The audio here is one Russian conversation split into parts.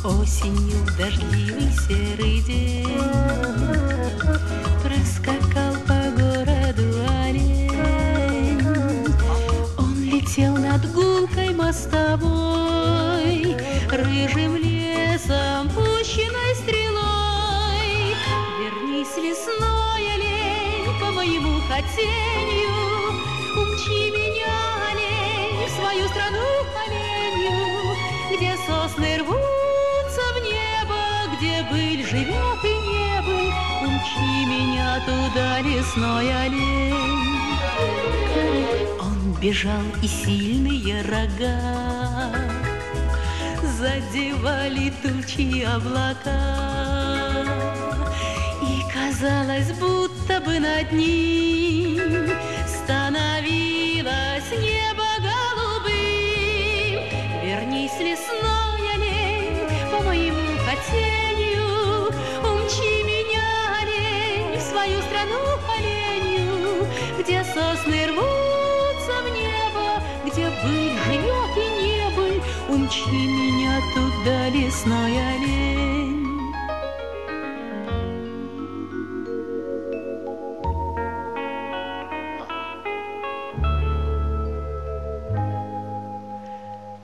Осенью в дождливый серый день проскакал по городу олень. Он летел над гулкой мостовой, рыжим лесом, пущенной стрелой. Вернись, лесной олень, по моему хотению, умчи меня, олень, в свою страну оленью, где сосны рвутся в небо, где быль живет и не быль. Умчи меня туда, лесной олень. Он бежал, и сильные рога задевали тучи облака, и казалось, будто бы над ним становилось небо голубым. Вернись, лесной олень, по моему хотению, умчи меня, олень, в свою страну оленью, где сосны рвутся в небо, где быль живет и не быль. Умчи меня туда, лесной олень.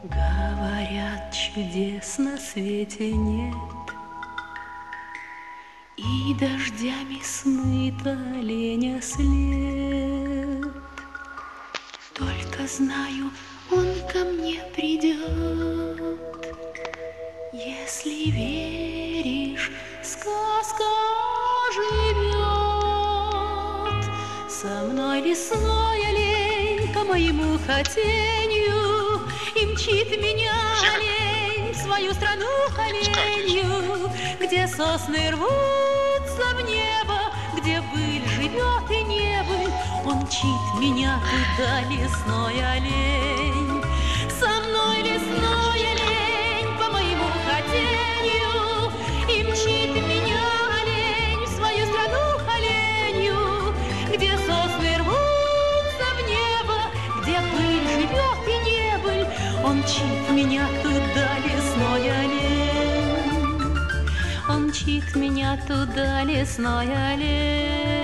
Говорят, чудес на свете нет, и дождями смыт оленя след. Только знаю, он ко мне придет. Если веришь, сказка живет. Со мной лесной олень по моему хотению, и мчит меня олень в свою страну оленью, где сосны рвутся в небо, где быль живет и не быль. Он мчит меня туда, лесной олень. Со мной лесной олень по моему хотению, и мчит меня олень в свою страну оленью, где сосны рвутся в небо, где быль живет и не быль. Он мчит меня туда, лесной олень. Он мчит меня туда, лесной олень.